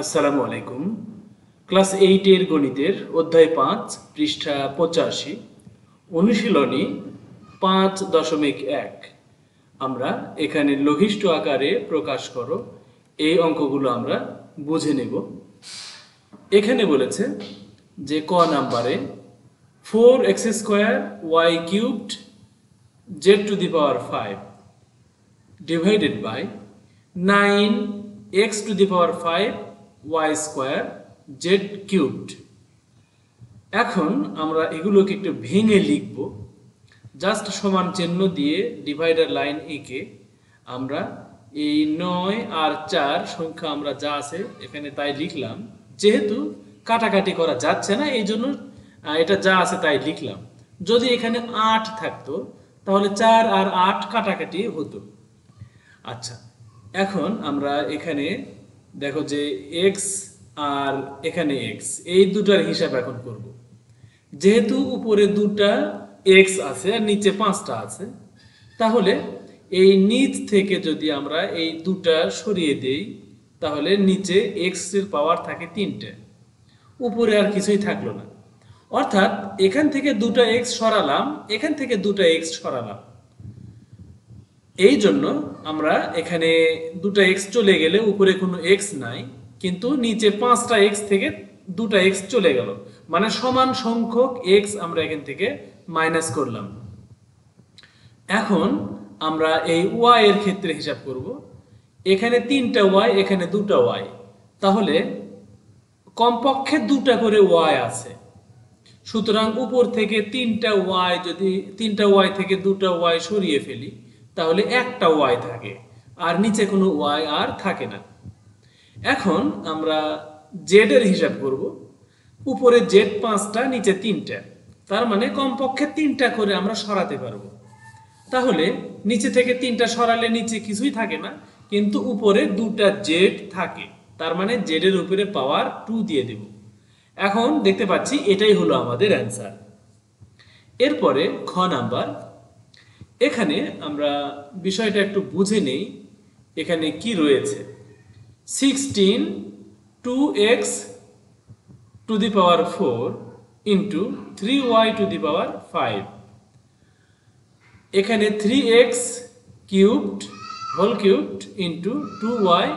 আসসালামু আলাইকুম। ক্লাস 8 এর গণিতের অধ্যায় 5 পৃষ্ঠা 85 অনুশীলনী 5.1 আমরা এখানে লঘিষ্ঠ আকারে প্রকাশ করো এই অঙ্কগুলো আমরা বুঝে নেব। এখানে বলেছে যে ক নাম্বারে 4x² y³ z⁵ divided by 9x⁵ y² z³ এখন আমরা এগুলোকে একটু ভেঙে লিখব। জাস্ট সমান চিহ্ন দিয়ে ডিভাইডার লাইন এঁকে আমরা এই 9 আর 4 সংখ্যা আমরা যা আছে এখানে তাই লিখলাম। যেহেতু কাটাকাটি করা যাচ্ছে না এই জন্য এটা যা আছে তাই লিখলাম। যদি এখানে 8 থাকতো তাহলে 4 আর 8 কাটাকাটি হতো। আচ্ছা, এখন আমরা এখানে দেখো যে x আর এখানে x এই দুটার হিসাব এখন করব। যেহেতু উপরে দুটা x আছে আর নিচে 5টা আছে, তাহলে এই নিচ থেকে যদি আমরা এই দুটা সরিয়ে দেই তাহলে নিচে x এর পাওয়ার থাকে 3টে, উপরে আর কিছুই থাকলো না। অর্থাৎ এখান থেকে দুটা x সরালাম, এখান থেকে দুটা x সরালাম। এই জন্য আমরা এখানে দুটা x চলে গেলে উপরে কোনো x নাই, কিন্তু নিচে 5টা x থেকে দুটা x চলে গেল, মানে সমান সংখ্যক x আমরা এখান থেকে মাইনাস করলাম। এখন আমরা এই y এর ক্ষেত্রে হিসাব করব। এখানে 3টা y, এখানে 2টা y, তাহলে কমপক্ষে 2টা করে y আছে। সুতরাং উপর থেকে 3টা y, যদি 3টা y থেকে 2টা y সরিয়ে ফেলি তাহলে একটা y থাকে, আর নিচে কোনো y আর থাকে না। এখন আমরা z এর হিসাব করব। উপরে z 5টা, নিচে 3টা, তার মানে কমপক্ষে 3টা করে আমরা সরাতে পারবো। তাহলে নিচে থেকে 3টা সরালে নিচে কিছুই থাকে না, কিন্তু উপরে 2টা z থাকে, তার মানে z এর উপরে পাওয়ার 2 দিয়ে দেব। এখন দেখতে পাচ্ছি এটাই হলো আমাদের অ্যান্সার। এরপরে খ নাম্বার, এখানে আমরা বিষয়টা একটু বুঝে নেই এখানে কি রয়েছে। 16 2x⁴ ইন্টু 3y⁵ এখানে 3x³ ইন্টু 2y⁶।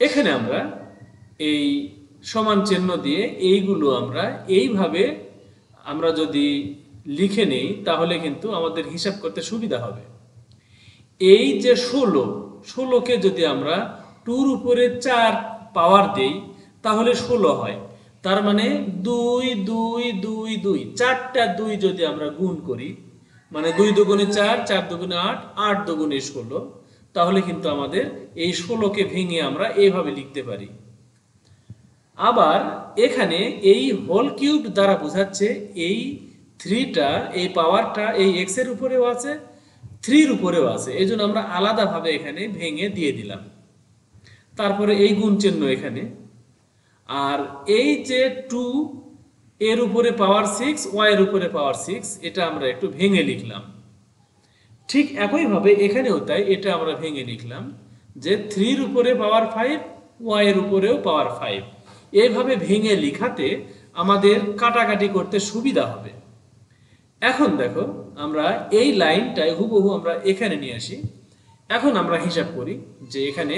এখানে আমরা এই সমান চিহ্ন দিয়ে এইগুলো আমরা এইভাবে আমরা যদি লিখে নেই তাহলে কিন্তু আমাদের হিসাব করতে সুবিধা হবে। এই যে 16কে যদি আমরা 2 উপরে 4 পাওয়ার দেই তাহলে 16 হয়। তার মানে 2 2 2 2 4টা 2 যদি আমরা গুণ করি, মানে 2 দুগুণে 4, 4 দুগুণে 8, 8 দুগুণে 16, তাহলে কিন্তু আমাদের এই 16কে ভেঙে আমরা এইভাবে লিখতে পারি। আবার এখানে এই হোল কিউব দ্বারা বোঝাচ্ছে এই 3টা, এই পাওয়ারটা এই x এর উপরেও আছে, 3 এর উপরেও আছে, এই জন্য আমরা আলাদাভাবে এখানে ভেঙে দিয়ে দিলাম। তারপরে এই গুণ চিহ্ন এখানে, আর এই যে 2 এর উপরে পাওয়ার 6, y এর উপরে পাওয়ার 6, এটা আমরা একটু ভেঙে লিখলাম। ঠিক একইভাবে এখানেও তাই, এটা আমরা ভেঙে লিখলাম যে 3 এর উপরে পাওয়ার 5, y এর উপরেও পাওয়ার 5। এইভাবে ভেঙে লিখাতে আমাদের কাটাকাটি করতে সুবিধা হবে। এখন দেখো আমরা এই লাইনটাই হুবহু আমরা এখানে নিয়ে আসি। এখন আমরা হিসাব করি যে এখানে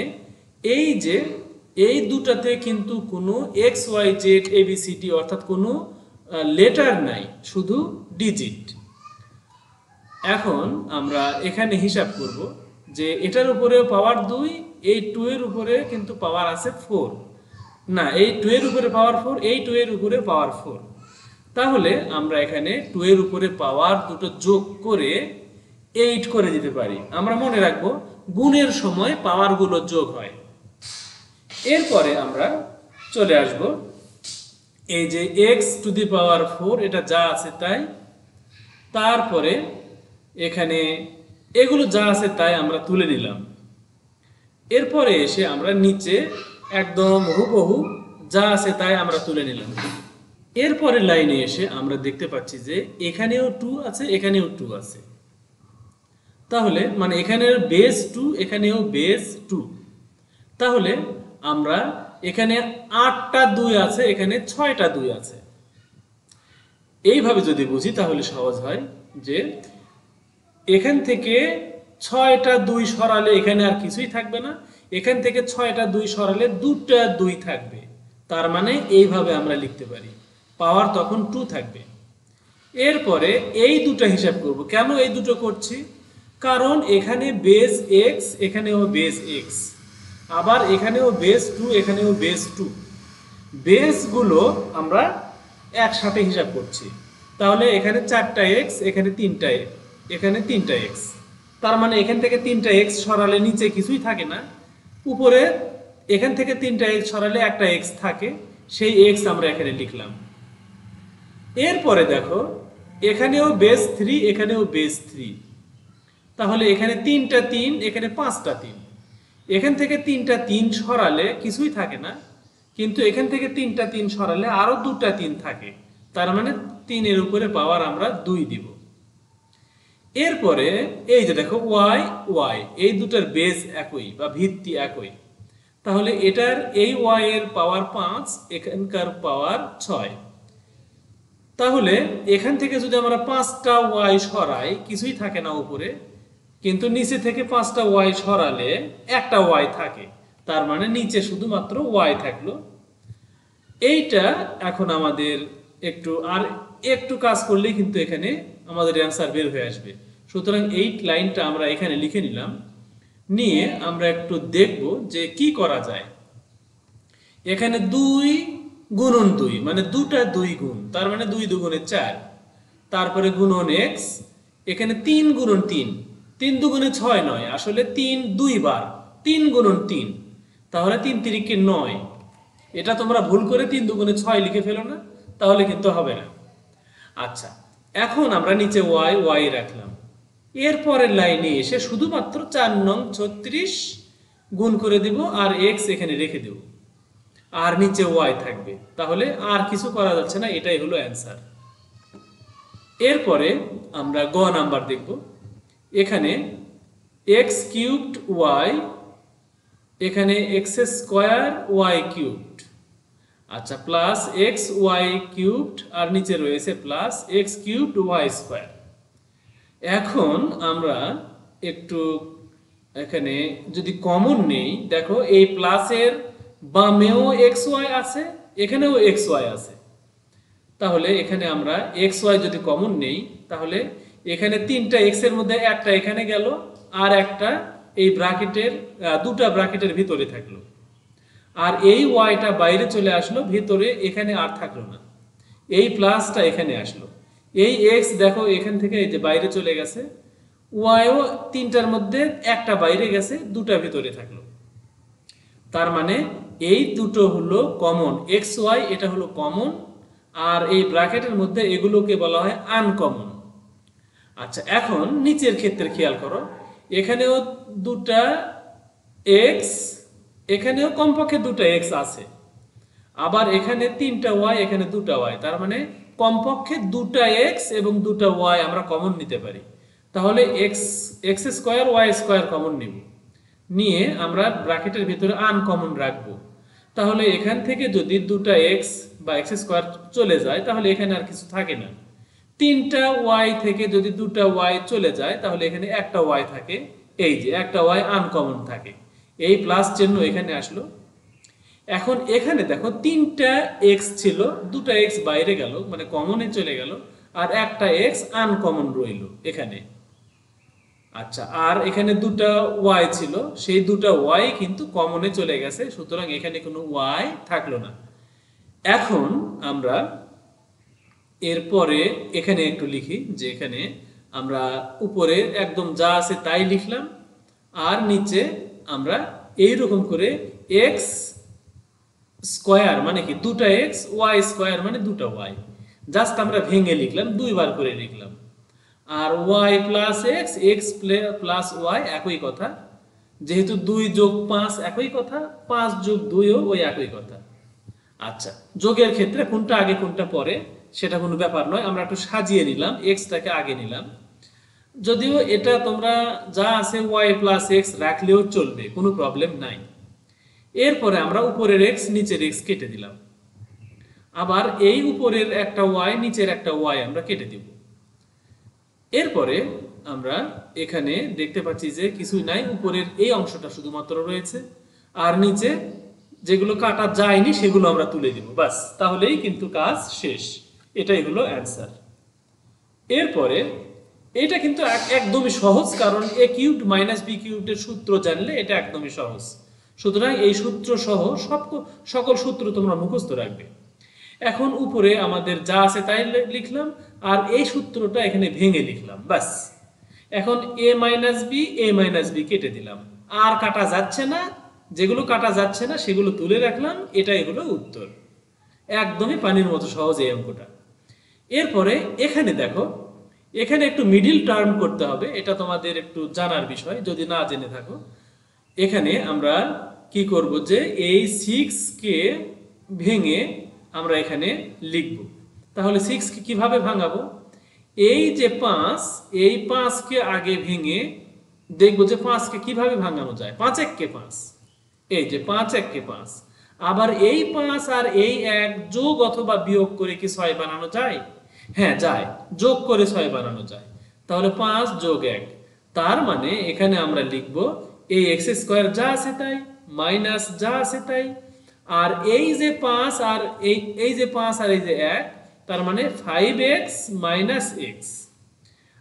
এই যে এই দুটাতে কিন্তু কোনো এক্স ওয়াই জেড এবিসিডি অর্থাৎ কোনো লেটার নাই, শুধু ডিজিট। এখন আমরা এখানে হিসাব করব যে এটার উপরেও পাওয়ার 2, এই 2 এর উপরে কিন্তু পাওয়ার আছে 4, না এই 2 এর উপরে পাওয়ার 4, এই 2 এর উপরে পাওয়ার 4। তাহলে আমরা এখানে 2 এর উপরে পাওয়ার দুটো যোগ করে 8 করে দিতে পারি। আমরা মনে রাখবো গুণের সময় পাওয়ারগুলো যোগ হয়। এরপরে আমরা চলে আসব এই যে x⁴ এটা যা আছে তাই, তারপরে এখানে এগুলো যা আছে তাই আমরা তুলে নিলাম। এরপরে এসে আমরা নিচে একদম হুবহু যা আছে তাই আমরা তুলে নিলাম। এরপরে লাইনে এসে আমরা দেখতে পাচ্ছি যে এখানেও 2 আছে, এখানেও 2 আছে। তাহলে মানে এখানের বেস 2, এখানেও বেস 2। তাহলে আমরা এখানে 8টা 2 আছে, এখানে 6টা 2 আছে। এইভাবে যদি বুঝি তাহলে সহজ হয় যে এখান থেকে 6টা 2 সরালে এখানে আর কিছুই থাকবে না, এখান থেকে 6টা 2 সরালে 2টা 2 থাকবে। তার মানে এইভাবে আমরা লিখতে পারি, পাওয়ার তখন 2 থাকবে। এরপরে এই দুটো হিসাব করব। কেন এই দুটো করছি? কারণ এখানে বেস এক্স, এখানেও বেস এক্স, আবার এখানেও বেস 2, এখানেও বেস 2। বেসগুলো আমরা একসাথে হিসাব করছি। তাহলে এখানে 4টা এক্স, এখানে 3টা এক্স, এখানে 3টা এক্স। তার মানে এখান থেকে 3টা এক্স সরালে নিচে কিছুই থাকে না, উপরে এখান থেকে 3টা এক্স সরালে একটা এক্স থাকে, সেই এক্স আমরা এখানে লিখলাম। এরপরে দেখো এখানেও বেস 3, এখানেও বেস 3। তাহলে এখানে 3টা 3, এখানে 5টা 3। এখান থেকে 3টা 3 সরালে কিছুই থাকে না, কিন্তু এখান থেকে 3টা 3 সরালে আরো 2টা 3 থাকে। তার মানে 3 এর উপরে পাওয়ার আমরা 2 দিব। এরপরে এই যে দেখো ওয়াই ওয়াই, এই দুটার বেস একই বা ভিত্তি একই। তাহলে এটার এই ওয়াই এর পাওয়ার 5, এখানকার পাওয়ার 6। তাহলে এখান থেকে যদি আমরা 5টা ওয়াই সরাই কিছুই থাকে না উপরে, কিন্তু নিচে থেকে 5টা ওয়াই সরালে একটা ওয়াই থাকে। তার মানে নিচে শুধুমাত্র ওয়াই থাকলো। এইটা এখন আমাদের একটু কাজ করলেই কিন্তু এখানে আমাদের অ্যান্সার বের হয়ে আসবে। সুতরাং এই লাইনটা আমরা এখানে লিখে নিলাম, নিয়ে আমরা একটু দেখব যে কি করা যায়। এখানে 2 গুণন 2 মানে 2টা 2 গুণ, তার মানে 2 দুগুণে 4। তারপরে গুণন এক্স, এখানে 3 গুণন 3, 3 দুগুণে 6 নয়, আসলে 3 2 বার, 3 গুণন 3, তাহলে 3 তিরিকে 9। এটা তোমরা ভুল করে 3 দুগুণে 6 লিখে ফেলো না, তাহলে কিন্তু হবে না। আচ্ছা, এখন আমরা নিচে ওয়াই ওয়াই রাখলাম। এরপরের লাইনে এসে শুধুমাত্র 4 নং 36 গুণ করে দিব আর এক্স এখানে রেখে দেব, আর নিচে ওয়াই থাকবে। তাহলে আর কিছু করা যাচ্ছে না, এটাই হলো অ্যান্সার। এরপরে আমরা গ নাম্বার দেখব। এখানে এক্স কিউবড ওয়াই, এখানে এক্স স্কোয়ার ওয়াই কিউবড, আচ্ছা প্লাস এক্স ওয়াই কিউবড, আর নিচে রয়েছে plus x cubed y square. এখন আমরা একটু এখানে যদি কমন নেই, দেখো এই প্লাসের বামেও এক্স ওয়াই আছে, এখানেও এক্স ওয়াই আছে। তাহলে এখানে আমরা এক্স ওয়াই যদি কমন নেই, তাহলে এখানে 3টা এক্স এর মধ্যে একটা এখানে গেল, আর একটা এই ব্র্যাকেটের 2টা ব্র্যাকেটের ভিতরে থাকলো, আর এই ওয়াইটা বাইরে চলে আসলো, ভিতরে এখানে আর থাকলো না, এই প্লাসটা এখানে আসলো। এই এক্স দেখো এখান থেকে এই যে বাইরে চলে গেছে, ওয়াইও 3টার মধ্যে একটা বাইরে গেছে, 2টা ভিতরে থাকলো। তার মানে এই দুটো হলো কমন, এক্স ওয়াই এটা হলো কমন, আর এই ব্র্যাকেটের মধ্যে এগুলোকে বলা হয় আনকমন। আচ্ছা, এখন নিচের ক্ষেত্রে খেয়াল করো, এখানেও 2টা এক্স, এখানেও কমপক্ষে 2টা এক্স আছে, আবার এখানে 3টা ওয়াই, এখানে 2টা ওয়াই। তার মানে কমপক্ষে 2টা এক্স এবং 2টা ওয়াই আমরা কমন নিতে পারি। তাহলে x x square y square common নিব, নিয়ে আমরা ব্র্যাকেটের ভিতরে আনকমন রাখবো। তাহলে এখান থেকে যদি 2টা এক্স বা এক্স স্কোয়ার চলে যায়, তাহলে এখানে আর কিছু থাকে না। 3টা ওয়াই থেকে যদি 2টা ওয়াই চলে যায়, তাহলে এখানে একটা ওয়াই থাকে, এই যে একটা ওয়াই আনকমন থাকে, এই প্লাস চিহ্ন এখানে আসলো। এখন এখানে দেখো 3টা এক্স ছিল, 2টা এক্স বাইরে গেল, মানে কমনে চলে গেল, আর একটা এক্স আনকমন রইল এখানে। আচ্ছা, আর এখানে 2টা ওয়াই ছিল, সেই 2টা ওয়াই কিন্তু কমনে চলে গেছে, সুতরাং এখানে কোনো ওয়াই থাকলো না। এখন আমরা এরপরে এখানে একটু লিখি, যে এখানে আমরা উপরে একদম যা আছে তাই লিখলাম, আর নিচে আমরা এইরকম করে এক্স স্কোয়ার মানে কি 2টা এক্স, ওয়াই স্কোয়ার মানে 2টা ওয়াই, জাস্ট আমরা ভেঙে লিখলাম, 2 বার করে লিখলাম। আর y plus x, x plus y একই কথা, যেহেতু 2 যোগ 5 একই কথা, 5 যোগ 2ও ওই একই কথা। আচ্ছা, যোগের ক্ষেত্রে কোনটা আগে কোনটা পরে সেটা কোনো ব্যাপার নয়, আমরা একটু সাজিয়ে নিলাম, এক্সটাকে আগে নিলাম। যদিও এটা তোমরা যা আছে ওয়াই প্লাস এক্স রাখলেও চলবে, কোনো প্রবলেম নাই। এরপরে আমরা উপরের এক্স নিচের এক্স কেটে দিলাম, আবার এই উপরের একটা ওয়াই নিচের একটা ওয়াই আমরা কেটে দিব। এরপরে আমরা এখানে দেখতে পাচ্ছি যে কিছুই নাই, উপরের এই অংশটা শুধুমাত্র রয়েছে, আর নিচে যেগুলো কাটা যায়নি সেগুলো আমরা তুলে দিব, বাস, তাহলেই কিন্তু কাজ শেষ। এটাই হলো অ্যান্সার। এরপরে এটা কিন্তু একদমই সহজ, কারণ এ কিউবড মাইনাস বি কিউবডের সূত্র জানলে এটা একদমই সহজ। সুতরাং এই সূত্র সহ সকল সূত্র তোমরা মুখস্থ রাখবে। এখন উপরে আমাদের যা আছে তাই লিখলাম, আর এই সূত্রটা এখানে ভেঙে লিখলাম, বাস। এখন এ মাইনাস বি কেটে দিলাম, আর কাটা যাচ্ছে না, যেগুলো কাটা যাচ্ছে না সেগুলো তুলে রাখলাম, এটাই হলো উত্তর। একদমই পানির মতো সহজ এই অঙ্কটা। এরপরে এখানে দেখো, এখানে একটু মিডিল টার্ম করতে হবে, এটা তোমাদের একটু জানার বিষয় যদি না জেনে থাকো। এখানে আমরা কি করব যে এই 6 কে ভেঙে আমরা এখানে লিখব। তাহলে 6 কে কিভাবে ভাঙাবো? এই যে 5, এই 5 কে আগে ভেঙে দেখব যে 5 কে কিভাবে ভাঙানো যায়। 5 1 কে 5, এই যে 5 1 কে 5। আবার এই 5 আর এই 1 যোগ অথবা বিয়োগ করে কি 6 বানানো যায়? হ্যাঁ যায়, যোগ করে 6 বানানো যায়। তাহলে 5 যোগ 1, তার মানে এখানে আমরা লিখব এই এক্স স্কোয়ার যা আছে তাই মাইনাস যা আছে তাই, আর এই যে 5 আর এই যে 5 আর এই যে 1, তার মানে 5x মাইনাস এক্স।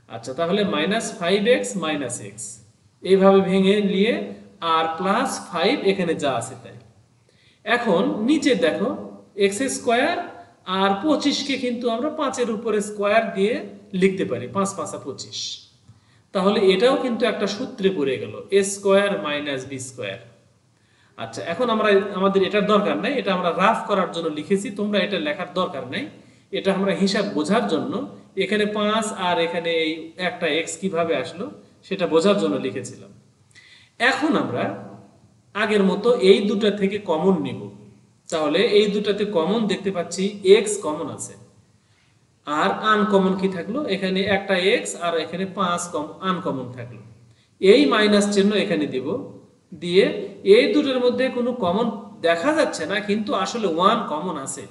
আচ্ছা, তাহলে মাইনাস 5x মাইনাস এক্স এইভাবে ভেঙে নিয়ে, আর প্লাস 5 এখানে যা আছে তাই। এখন নিচে দেখো এক্স স্কোয়ার আর 25 কে কিন্তু আমরা 5 এর উপরে স্কোয়ার দিয়ে লিখতে পারি, 5 5 25। তাহলে এটাও কিন্তু একটা সূত্রে পড়ে গেল, এ স্কোয়ার মাইনাস বি স্কোয়ার। আচ্ছা, এখন আমাদের এটার দরকার নাই, এটা আমরা রাফ করার জন্য লিখেছি, তোমরা এটা লেখার দরকার নাই, এটা আমরা হিসাব বোঝার জন্য এখানে 5 আর এখানে এই একটা এক্স কিভাবে আসলো সেটা বোঝার জন্য লিখেছিলাম। এখন আমরা আগের মতো এই দুটা থেকে কমন নিব। তাহলে এই দুটাতে কমন দেখতে পাচ্ছি এক্স কমন আছে, আর আনকমন কি থাকলো? এখানে একটা এক্স আর এখানে 5 আনকমন থাকলো। এই মাইনাস চিহ্ন এখানে দিব, দিয়ে এই দুটোর মধ্যে কোনো কমন দেখা যাচ্ছে না, কিন্তু আসলে 1 কমন আছে।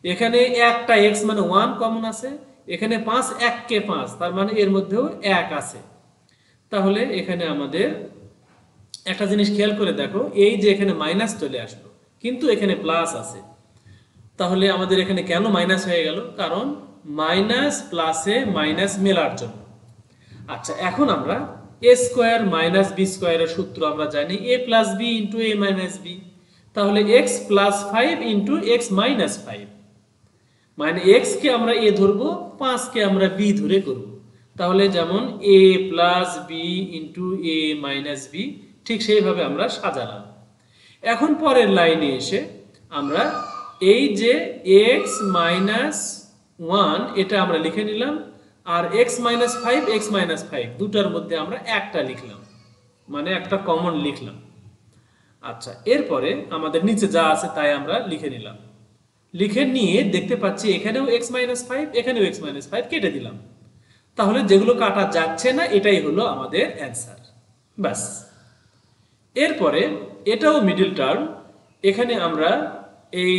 এখানে একটা এক্স মানে 1 কমন আছে, এখানে 5 1 কে 5, তার মানে এর মধ্যেও 1 আছে। তাহলে এখানে আমাদের একটা জিনিস খেয়াল করে দেখো, এই যে এখানে মাইনাস চলে আসলো কিন্তু এখানে প্লাস আছে, তাহলে আমাদের এখানে কেন মাইনাস হয়ে গেল? কারণ মাইনাস প্লাসে মাইনাস মেলার জন্য। আচ্ছা, এখন আমরা এ স্কোয়ার মাইনাস বি স্কোয়ারের সূত্র আমরা জানি, a plus b into a minus B. তাহলে x plus 5 into x minus 5, মানে এক্স কে আমরা এ ধরবো, 5 কে আমরা বি ধরে করব। তাহলে যেমন এ plus b into a minus B, ঠিক সেইভাবে আমরা সাজালাম। এখন পরের লাইনে এসে আমরা এই যে x মাইনাস 1 এটা আমরা লিখে নিলাম, আর x মাইনাস 5 দুটার মধ্যে আমরা একটা লিখলাম, মানে একটা কমন লিখলাম। আচ্ছা, এরপরে আমাদের নিচে যা আছে তাই আমরা লিখে নিলাম। লিখে নিয়ে দেখতে পাচ্ছি এখানেও x মাইনাস 5 এখানেও x মাইনাস 5 কেটে দিলাম। তাহলে যেগুলো কাটা যাচ্ছে না এটাই হলো আমাদের অ্যান্সার, বাস। এরপরে এটাও মিডল টার্ম, এখানে আমরা এই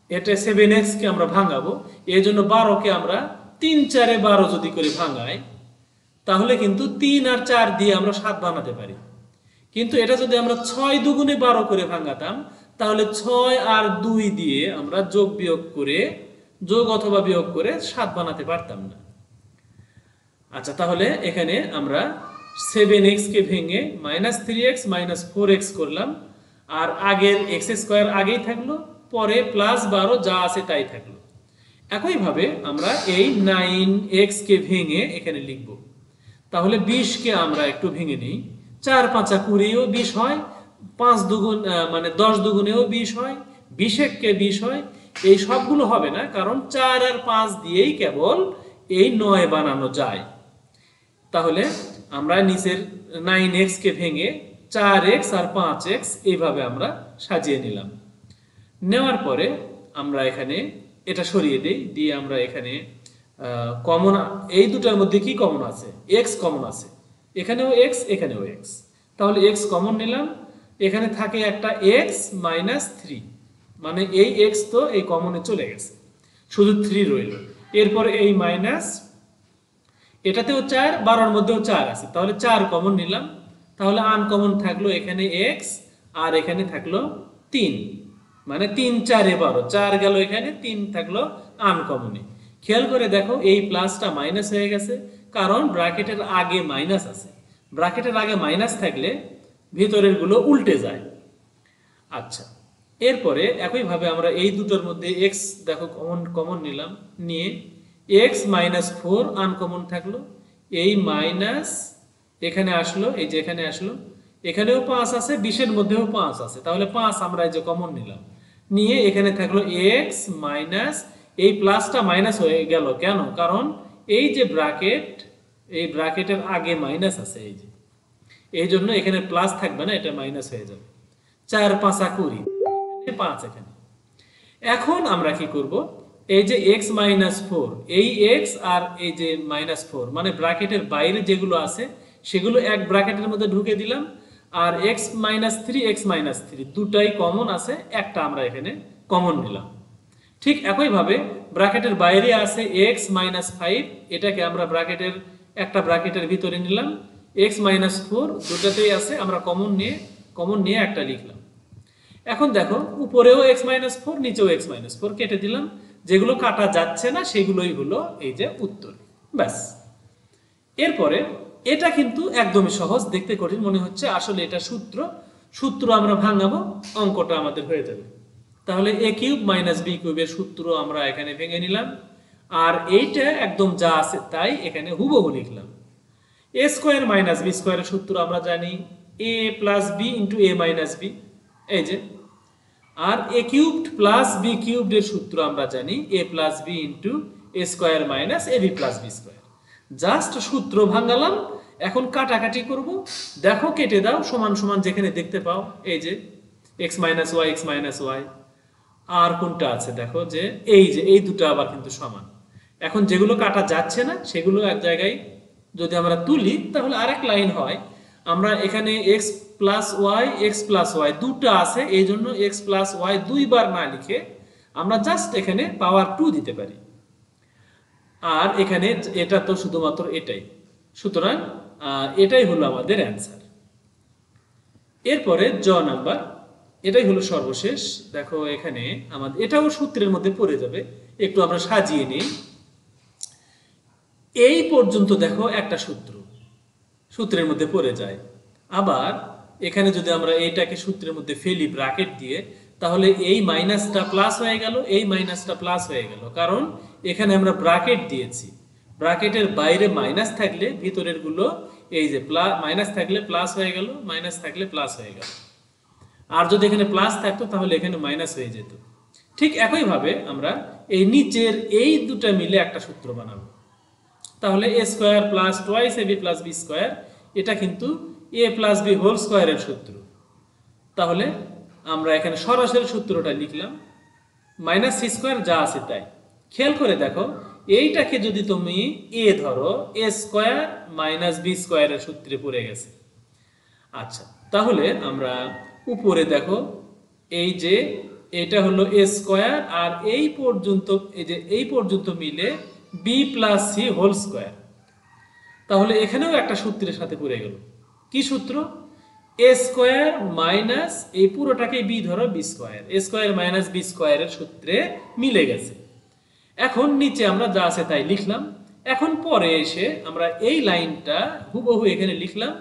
7x কে আমরা ভাঙাবো, এই জন্য 12 কে আমরা 3 4 এ 12 যদি করে ভাঙাই, তাহলে কিন্তু 3 আর 4 দিয়ে আমরা 7 বানাতে পারি। কিন্তু এটা যদি আমরা 6 দুগুণে 12 করে ভাঙাতাম, তাহলে 6 আর 2 দিয়ে আমরা যোগ অথবা বিয়োগ করে 7 বানাতে পারতাম না। আচ্ছা, তাহলে এখানে আমরা 7x কে ভেঙে -3x -4x করলাম, আর আগের এক্স স্কোয়ার আগেই থাকলো, পরে প্লাস 12 যা আছে তাই থাকলো। একইভাবে আমরা এই 9x কে ভেঙে এখানে লিখব। তাহলে 20 কে আমরা একটু ভেঙে নিই, 4 5 20 20 হয়, 5 দুগুণ মানে 10 দুগুণেও 20 হয়, 20 কে 20 হয়। এই সবগুলো হবে না, কারণ 4 আর 5 দিয়েই কেবল এই 9 বানানো যায়। তাহলে আমরা নিচের 9x কে ভেঙে 4x আর 5x এইভাবে আমরা সাজিয়ে নিলাম। নেওয়ার পরে আমরা এখানে এটা সরিয়ে দেই, দিয়ে আমরা এখানে কমন, এই দুটার মধ্যে কি কমন আছে? x কমন আছে, এখানেও x এখানেও x, তাহলে x কমন নিলাম। এখানে থাকে একটা এক্স মাইনাস থ্রি, মানে এই এক্স তো এই কমনে চলে গেছে, শুধু থ্রি রইল। এরপরে এই মাইনাস, এটাতেও 4, 12-র মধ্যেও 4 আছে, তাহলে 4 কমন নিলাম। তাহলে আনকমন থাকলো এখানে এক্স, আর এখানে থাকলো 3, মানে 3 4 12, 4 গেল এখানে, 3 থাকলো আনকমনে। খেয়াল করে দেখো এই প্লাসটা মাইনাস হয়ে গেছে, কারণ ব্র্যাকেটের আগে মাইনাস আছে। ব্র্যাকেটের আগে মাইনাস থাকলে ভিতরের গুলো উল্টে যায়। আচ্ছা, এরপরে একইভাবে আমরা এই দুটোর মধ্যে এক্স দেখো কমন কমন নিলাম, নিয়ে এক্স মাইনাস ফোর আনকমন থাকলো, এই মাইনাস এখানে আসলো, এই যে এখানে আসলো, এখানেও 5 আছে, 20-এর মধ্যেও 5 আছে, তাহলে 5 আমরা এই যে কমন নিলাম, নিয়ে এখানে থাকলো এক্স মাইনাস, এই প্লাসটা মাইনাস হয়ে গেল কেন? কারণ এই যে ব্র্যাকেট, এই ব্র্যাকেটের আগে মাইনাস আছে, এই যে এই জন্য এখানে প্লাস থাকবে না, এটা মাইনাস হয়ে যাবে। 4 5 20, 5 এখানে। এখন আমরা কি করব, এই যে x মাইনাস ফোর, এই x আর এই যে মাইনাস ফোর, মানে ব্র্যাকেটের বাইরে যেগুলো আছে সেগুলো এক ব্র্যাকেটের মধ্যে ঢুকে দিলাম, আর x minus three, x minus three দুটাই কমন আছে, একটা আমরা এখানে কমন নিলাম। ঠিক একইভাবে ব্র্যাকেটের বাইরে আছে x মাইনাস ফাইভ, এটাকে আমরা ব্র্যাকেটের একটা ব্র্যাকেটের ভিতরে নিলাম, x মাইনাস ফোর দুটাতেই আছে, আমরা কমন নিয়ে একটা লিখলাম। এখন দেখো উপরেও x মাইনাস ফোর, নিচেও x মাইনাস ফোর, কেটে দিলাম, যেগুলো কাটা যাচ্ছে না সেগুলোই হলো এই যে উত্তর, ব্যাস। এরপরে এটা কিন্তু একদমই সহজ, দেখতে কঠিন মনে হচ্ছে, আসলে এটা সূত্র আমরা ভাঙাবো, অঙ্কটা আমাদের হয়ে যাবে। তাহলে a কিউব মাইনাস বি কিউবের সূত্র আমরা এখানে ভেঙে নিলাম, আর এইটা একদম যা আছে তাই এখানে হুবহু লিখলাম। a স্কোয়ার মাইনাস বি স্কোয়ারের সূত্র আমরা জানি a plus b into a minus b, এই যে। আর a cubed plus b cubed এর সূত্র আমরা জানি a plus b into a square minus a b plus b square. Just সূত্র ভাঙালাম, এখন কাটাকাটি করব। দেখো কেটে দাও, সমান সমান যেখানে দেখতে পাও, এই যে x minus y, x minus y, আর কোনটা আছে দেখো, যে এই দুটো আবার কিন্তু সমান। এখন যেগুলো কাটা যাচ্ছে না সেগুলো এক জায়গায় যদি আমরা তুলি তাহলে আরেক লাইন হয়। আমরা এখানে এক্স প্লাস ওয়াই দুটো আছে, এই জন্য এক্স প্লাস ওয়াই দুইবার না লিখে আমরা জাস্ট এখানে পাওয়ার 2 দিতে পারি, আর এখানে এটা তো শুধুমাত্র এটাই, সুতরাং এটাই হলো আমাদের অ্যান্সার। এরপরে জ নাম্বার, এটাই হলো সর্বশেষ। দেখো এখানে আমাদের এটাও সূত্রের মধ্যে পড়ে যাবে, একটু আমরা সাজিয়ে নিই। এই পর্যন্ত দেখো একটা সূত্রের মধ্যে পড়ে যায়। আবার এখানে যদি আমরা এইটাকে সূত্রের মধ্যে ফেলি ব্র্যাকেট দিয়ে, তাহলে এই মাইনাসটা প্লাস হয়ে গেল, এই মাইনাসটা প্লাস হয়ে গেল, কারণ এখানে আমরা ব্র্যাকেট দিয়েছি। ব্র্যাকেটের বাইরে মাইনাস থাকলে ভিতরের গুলো এই যে মাইনাস থাকলে প্লাস হয়ে গেল, মাইনাস থাকলে প্লাস হয়ে গেল, আর যদি এখানে প্লাস থাকতো তাহলে এখানে মাইনাস হয়ে যেত। ঠিক একইভাবে আমরা এই নিচের এই দুটা মিলে একটা সূত্র বানাবো। তাহলে এ স্কোয়ার প্লাস টোয়াইস এ বি প্লাস বি স্কোয়ার, এটা কিন্তু এ প্লাস বি হোল স্কোয়ারের সূত্র। তাহলে আমরা এখানে সরাসরি সূত্রটা লিখলাম, মাইনাস সি স্কোয়ার যা আছে তাই। খেয়াল করে দেখো, এইটাকে যদি তুমি এ ধরো, এ স্কোয়ার মাইনাস বি স্কোয়ারের সূত্রে পড়ে গেছে। আচ্ছা, তাহলে আমরা উপরে দেখো, এই যে এটা হলো এ স্কোয়ার, আর এই পর্যন্ত মিলে b plus c whole square. তাহলে এখানেও একটা সূত্রের সাথে পড়ে গেল, কি সূত্র? এ স্কোয়ার মাইনাস এই পুরোটাকে বি ধরো বি স্কোয়ার, এ স্কোয়ার মাইনাস বি স্কোয়ারের সূত্রে মিলে গেছে। এখন নিচে আমরা যা আছে তাই লিখলাম। এখন পরে এসে আমরা এই লাইনটা হুবহু এখানে লিখলাম,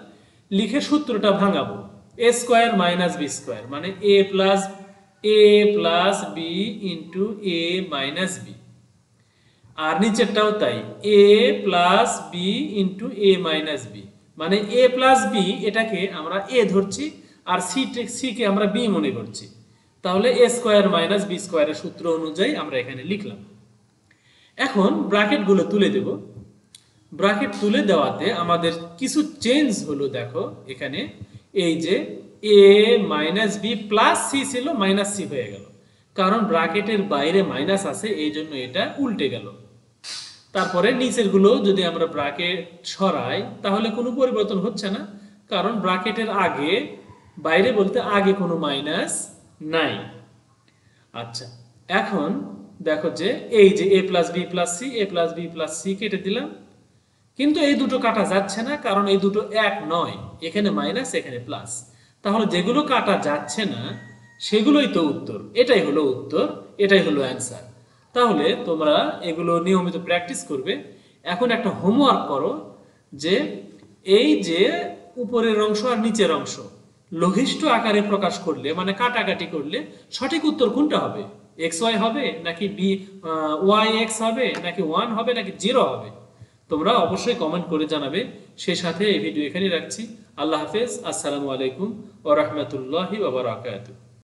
লিখে সূত্রটা ভাঙাবো। এ স্কোয়ার মাইনাস বি স্কোয়ার মানে এ plus b into a minus B, আর নিচেরটাও তাই, এ plus b into a minus B, মানে এ প্লাস বি এটাকে আমরা এ ধরছি, আর সি কে আমরা বি মনে করছি। তাহলে এ স্কোয়ার মাইনাস বি স্কোয়ারের সূত্র অনুযায়ী আমরা এখানে লিখলাম। এখন ব্র্যাকেটগুলো তুলে দেব। ব্র্যাকেট তুলে দেওয়াতে আমাদের কিছু চেঞ্জ হলো, দেখো এখানে এই যে এ মাইনাস বি প্লাস সি ছিল, মাইনাস সি হয়ে গেল, কারণ ব্র্যাকেটের বাইরে মাইনাস আছে, এই জন্য এটা উল্টে গেল। তারপরে নিচের গুলো যদি আমরা ব্র্যাকেট সরাই তাহলে কোনো পরিবর্তন হচ্ছে না, কারণ ব্র্যাকেটের আগে বাইরে বলতে আগে কোনো মাইনাস নাই। আচ্ছা, এখন দেখো যে এই যে a plus b plus c, a plus b plus c কেটে দিলাম, কিন্তু এই দুটো কাটা যাচ্ছে না, কারণ এই দুটো এক নয়, এখানে মাইনাস এখানে প্লাস। তাহলে যেগুলো কাটা যাচ্ছে না সেগুলোই তো উত্তর, এটাই হলো উত্তর, এটাই হলো অ্যান্সার। তাহলে তোমরা এগুলো নিয়মিত প্র্যাকটিস করবে। এখন একটা হোমওয়ার্ক করো যে এই যে উপরের অংশ আর নিচের অংশ লঘিষ্ঠ আকারে প্রকাশ করলে, মানে কাটাকাটি করলে সঠিক উত্তর কোনটা হবে? এক্স ওয়াই হবে, নাকি বি ওয়াই এক্স হবে, নাকি 1 হবে, নাকি 0 হবে? তোমরা অবশ্যই কমেন্ট করে জানাবে। সেই সাথে এই ভিডিও এখানেই রাখছি। আল্লাহ হাফেজ, আসসালামু আলাইকুম ওয়া রাহমাতুল্লাহি ওয়া বারাকাতুহু।